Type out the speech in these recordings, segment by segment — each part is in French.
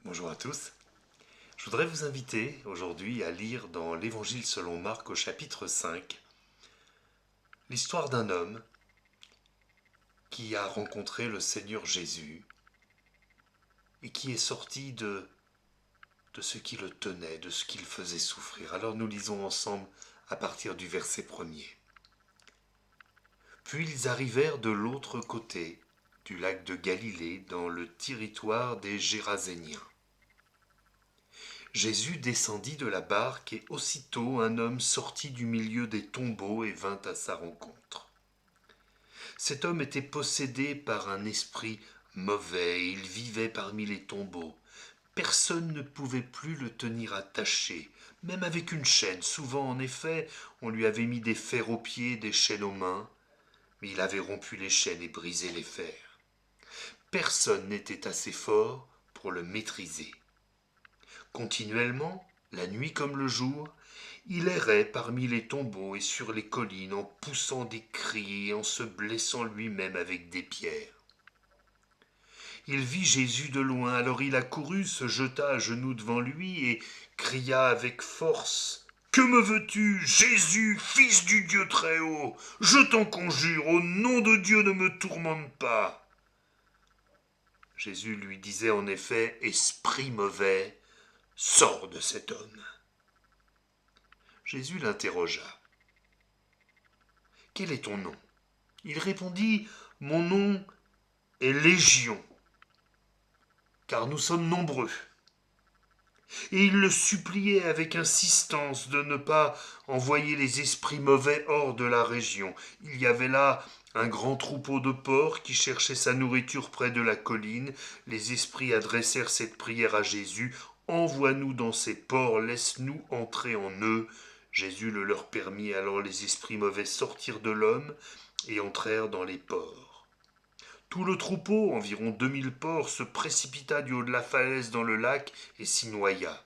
Bonjour à tous. Je voudrais vous inviter aujourd'hui à lire dans l'Évangile selon Marc au chapitre 5 l'histoire d'un homme qui a rencontré le Seigneur Jésus et qui est sorti de ce qui le tenait, de ce qui le faisait souffrir. Alors nous lisons ensemble à partir du verset 1er. Puis ils arrivèrent de l'autre côté du lac de Galilée dans le territoire des Géraséniens. Jésus descendit de la barque et aussitôt un homme sortit du milieu des tombeaux et vint à sa rencontre. Cet homme était possédé par un esprit mauvais et il vivait parmi les tombeaux. Personne ne pouvait plus le tenir attaché, même avec une chaîne. Souvent, en effet, on lui avait mis des fers aux pieds, des chaînes aux mains, mais il avait rompu les chaînes et brisé les fers. Personne n'était assez fort pour le maîtriser. Continuellement, la nuit comme le jour, il errait parmi les tombeaux et sur les collines en poussant des cris et en se blessant lui-même avec des pierres. Il vit Jésus de loin, alors il accourut, se jeta à genoux devant lui et cria avec force: Que me veux-tu, Jésus, fils du Dieu très haut? Je t'en conjure, au nom de Dieu, ne me tourmente pas. Jésus lui disait en effet: Esprit mauvais, sors de cet homme. Jésus l'interrogea: Quel est ton nom? Il répondit: Mon nom est Légion, car nous sommes nombreux. Et il le suppliait avec insistance de ne pas envoyer les esprits mauvais hors de la région. Il y avait là un grand troupeau de porcs qui cherchait sa nourriture près de la colline. Les esprits adressèrent cette prière à Jésus: Envoie-nous dans ces porcs, laisse-nous entrer en eux. Jésus le leur permit, alors les esprits mauvais sortirent de l'homme et entrèrent dans les porcs. Tout le troupeau, environ 2000 porcs, se précipita du haut de la falaise dans le lac et s'y noya.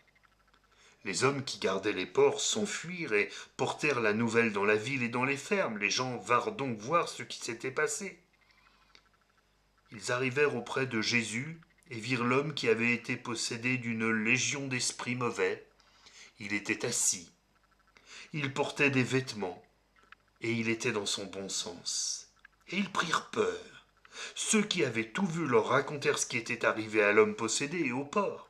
Les hommes qui gardaient les porcs s'enfuirent et portèrent la nouvelle dans la ville et dans les fermes. Les gens vinrent donc voir ce qui s'était passé. Ils arrivèrent auprès de Jésus et virent l'homme qui avait été possédé d'une légion d'esprits mauvais. Il était assis, il portait des vêtements et il était dans son bon sens. Et ils prirent peur. Ceux qui avaient tout vu leur racontèrent ce qui était arrivé à l'homme possédé et au porc.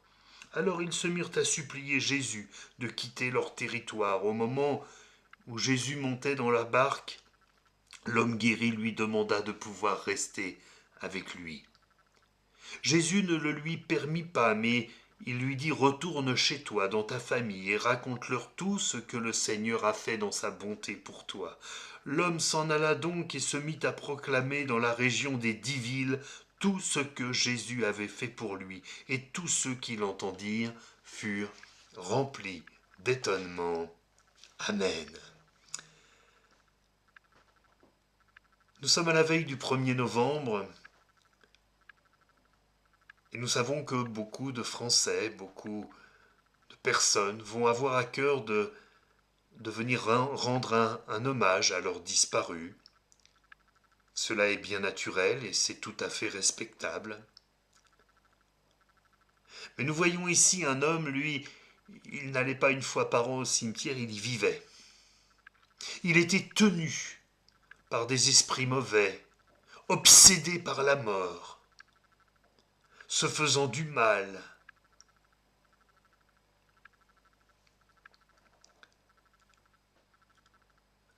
Alors ils se mirent à supplier Jésus de quitter leur territoire. Au moment où Jésus montait dans la barque, l'homme guéri lui demanda de pouvoir rester avec lui. Jésus ne le lui permit pas, mais il lui dit: Retourne chez toi, dans ta famille, et raconte-leur tout ce que le Seigneur a fait dans sa bonté pour toi. L'homme s'en alla donc et se mit à proclamer dans la région des 10 villes tout ce que Jésus avait fait pour lui, et tous ceux qui l'entendirent furent remplis d'étonnement. Amen. Nous sommes à la veille du 1er novembre, et nous savons que beaucoup de Français, beaucoup de personnes vont avoir à cœur de venir rendre un hommage à leurs disparus. Cela est bien naturel et c'est tout à fait respectable. Mais nous voyons ici un homme, lui, il n'allait pas une fois par an au cimetière, il y vivait. Il était tenu par des esprits mauvais, obsédé par la mort, se faisant du mal.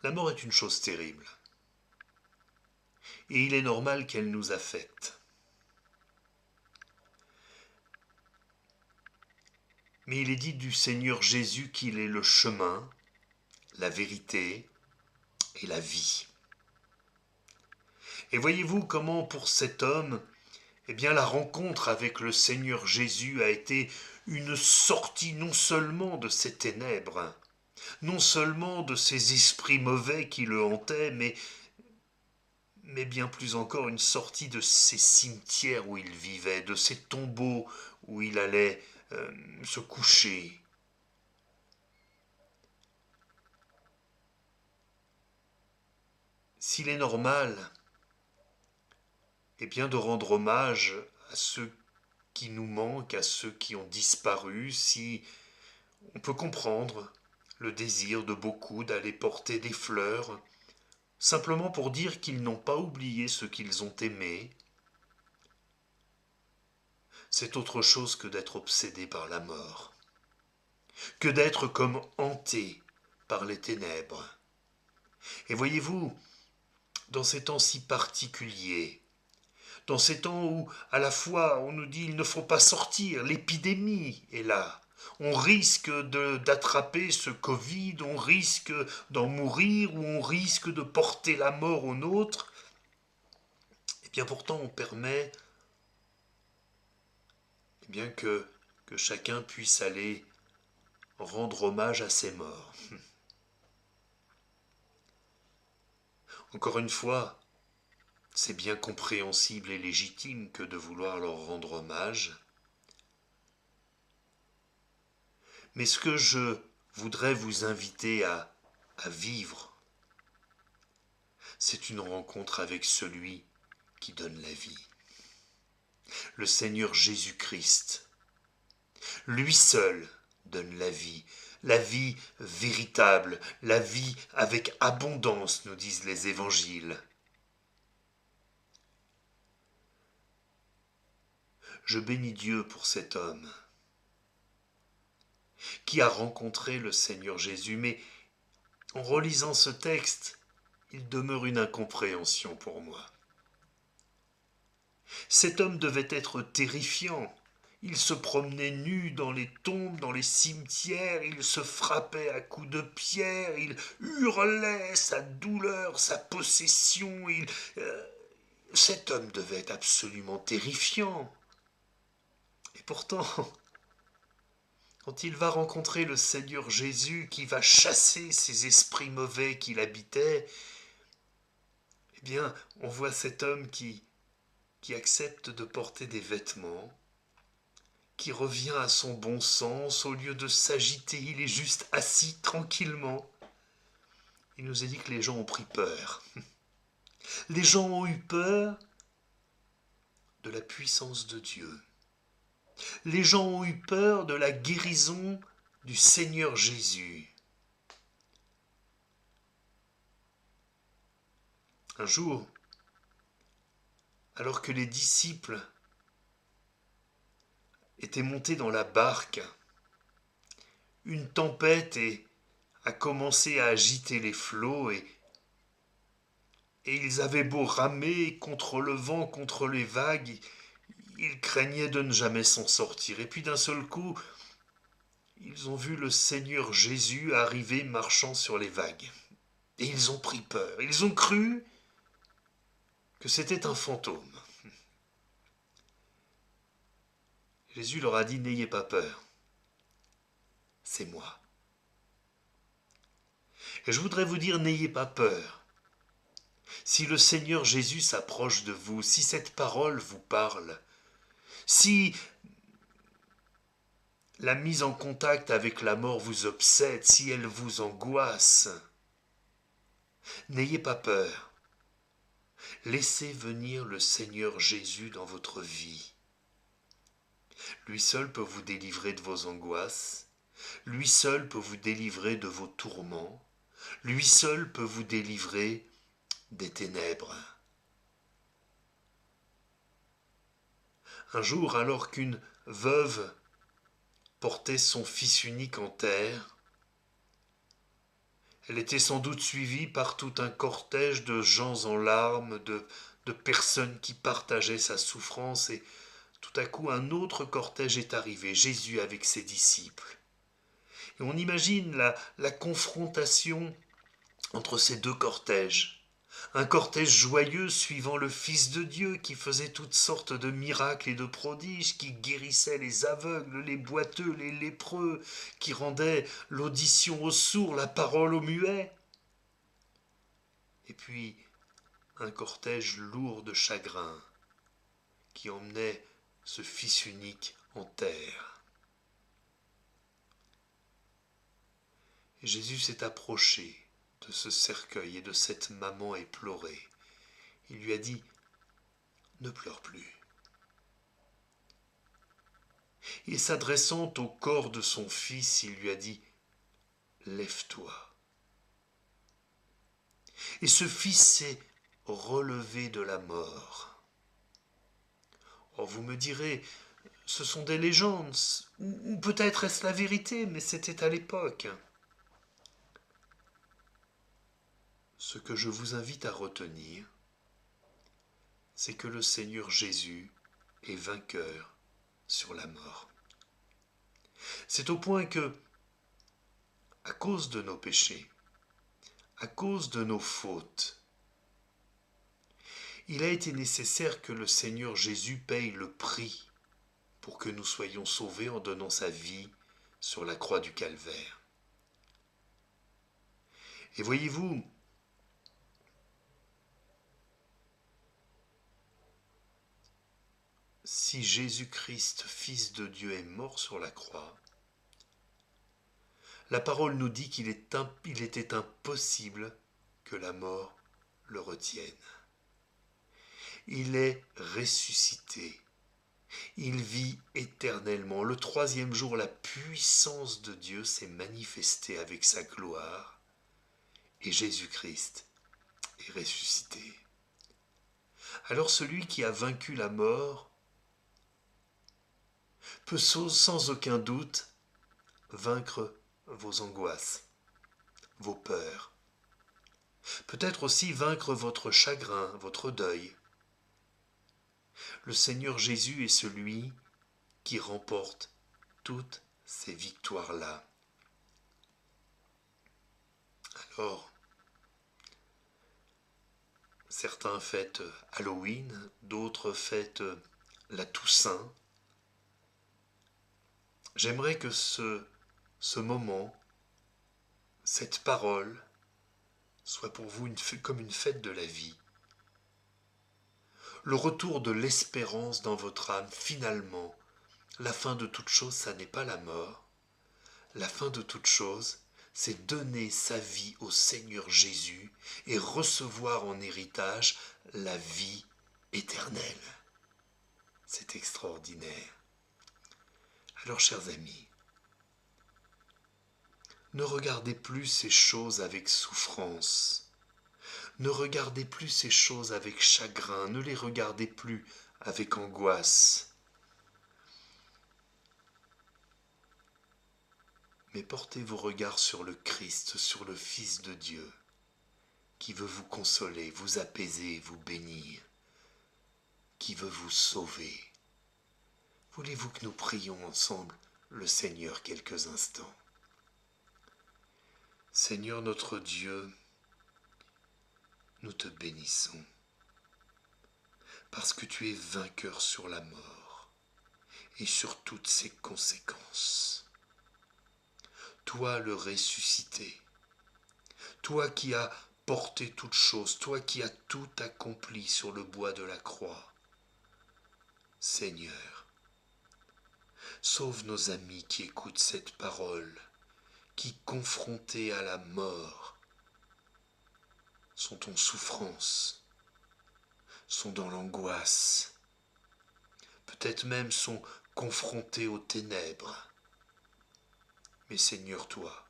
La mort est une chose terrible, et il est normal qu'elle nous affecte. Mais il est dit du Seigneur Jésus qu'il est le chemin, la vérité et la vie. Et voyez-vous comment pour cet homme, eh bien la rencontre avec le Seigneur Jésus a été une sortie non seulement de ces ténèbres, non seulement de ces esprits mauvais qui le hantaient, mais bien plus encore une sortie de ces cimetières où il vivait, de ces tombeaux où il allait se coucher. S'il est normal, eh bien de rendre hommage à ceux qui nous manque à ceux qui ont disparu, si on peut comprendre le désir de beaucoup d'aller porter des fleurs, simplement pour dire qu'ils n'ont pas oublié ce qu'ils ont aimé, c'est autre chose que d'être obsédé par la mort, que d'être comme hanté par les ténèbres. Et voyez-vous, dans ces temps si particuliers, dans ces temps où à la fois on nous dit il ne faut pas sortir, l'épidémie est là, on risque d'attraper ce Covid, on risque d'en mourir ou on risque de porter la mort aux nôtres, et bien pourtant on permet bien que chacun puisse aller rendre hommage à ses morts. Encore une fois, c'est bien compréhensible et légitime que de vouloir leur rendre hommage, mais ce que je voudrais vous inviter à vivre, c'est une rencontre avec celui qui donne la vie, le Seigneur Jésus-Christ. Lui seul donne la vie véritable, la vie avec abondance, nous disent les évangiles. Je bénis Dieu pour cet homme qui a rencontré le Seigneur Jésus, mais en relisant ce texte, il demeure une incompréhension pour moi. Cet homme devait être terrifiant. Il se promenait nu dans les tombes, dans les cimetières, il se frappait à coups de pierre, il hurlait sa douleur, sa possession. Cet homme devait être absolument terrifiant. Et pourtant, quand il va rencontrer le Seigneur Jésus qui va chasser ces esprits mauvais qui l'habitaient, eh bien, on voit cet homme qui accepte de porter des vêtements, qui revient à son bon sens, au lieu de s'agiter, il est juste assis tranquillement. Il nous a dit que les gens ont pris peur. Les gens ont eu peur de la puissance de Dieu. Les gens ont eu peur de la guérison du Seigneur Jésus. Un jour, alors que les disciples étaient montés dans la barque, une tempête a commencé à agiter les flots et ils avaient beau ramer contre le vent, contre les vagues, ils craignaient de ne jamais s'en sortir. Et puis d'un seul coup, ils ont vu le Seigneur Jésus arriver marchant sur les vagues. Et ils ont pris peur. Ils ont cru que c'était un fantôme. Jésus leur a dit, n'ayez pas peur. C'est moi. Et je voudrais vous dire, n'ayez pas peur. Si le Seigneur Jésus s'approche de vous, si cette parole vous parle, si la mise en contact avec la mort vous obsède, si elle vous angoisse, n'ayez pas peur. Laissez venir le Seigneur Jésus dans votre vie. Lui seul peut vous délivrer de vos angoisses. Lui seul peut vous délivrer de vos tourments. Lui seul peut vous délivrer des ténèbres. Un jour, alors qu'une veuve portait son fils unique en terre, elle était sans doute suivie par tout un cortège de gens en larmes, de personnes qui partageaient sa souffrance, et tout à coup un autre cortège est arrivé, Jésus avec ses disciples. Et on imagine la confrontation entre ces deux cortèges. Un cortège joyeux suivant le Fils de Dieu qui faisait toutes sortes de miracles et de prodiges, qui guérissait les aveugles, les boiteux, les lépreux, qui rendait l'audition aux sourds, la parole aux muets. Et puis un cortège lourd de chagrin qui emmenait ce Fils unique en terre. Et Jésus s'est approché de ce cercueil et de cette maman éplorée. Il lui a dit, ne pleure plus. Et s'adressant au corps de son fils, il lui a dit, lève-toi. Et ce fils s'est relevé de la mort. Oh, vous me direz, ce sont des légendes, ou peut-être est-ce la vérité, mais c'était à l'époque. Ce que je vous invite à retenir, c'est que le Seigneur Jésus est vainqueur sur la mort. C'est au point que, à cause de nos péchés, à cause de nos fautes, il a été nécessaire que le Seigneur Jésus paye le prix pour que nous soyons sauvés en donnant sa vie sur la croix du Calvaire. Et voyez-vous, si Jésus-Christ, Fils de Dieu, est mort sur la croix, la parole nous dit qu'il était impossible que la mort le retienne. Il est ressuscité. Il vit éternellement. Le troisième jour, la puissance de Dieu s'est manifestée avec sa gloire et Jésus-Christ est ressuscité. Alors celui qui a vaincu la mort peut sans aucun doute vaincre vos angoisses, vos peurs. Peut-être aussi vaincre votre chagrin, votre deuil. Le Seigneur Jésus est celui qui remporte toutes ces victoires-là. Alors, certains fêtent Halloween, d'autres fêtent la Toussaint. J'aimerais que ce moment, cette parole, soit pour vous comme une fête de la vie. Le retour de l'espérance dans votre âme, finalement. La fin de toute chose, ça n'est pas la mort. La fin de toute chose, c'est donner sa vie au Seigneur Jésus et recevoir en héritage la vie éternelle. C'est extraordinaire. Alors, chers amis, ne regardez plus ces choses avec souffrance. Ne regardez plus ces choses avec chagrin. Ne les regardez plus avec angoisse. Mais portez vos regards sur le Christ, sur le Fils de Dieu, qui veut vous consoler, vous apaiser, vous bénir, qui veut vous sauver. Voulez-vous que nous prions ensemble le Seigneur quelques instants? Seigneur notre Dieu, nous te bénissons, parce que tu es vainqueur sur la mort et sur toutes ses conséquences. Toi le ressuscité, toi qui as porté toutes choses, toi qui as tout accompli sur le bois de la croix. Seigneur, sauve nos amis qui écoutent cette parole, qui, confrontés à la mort, sont en souffrance, sont dans l'angoisse, peut-être même sont confrontés aux ténèbres. Mais Seigneur, toi,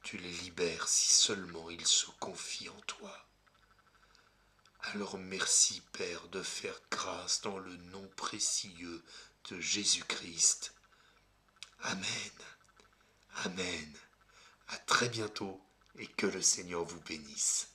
tu les libères si seulement ils se confient en toi. Alors merci Père de faire grâce dans le nom précieux de Jésus-Christ. Amen. Amen. À très bientôt et que le Seigneur vous bénisse.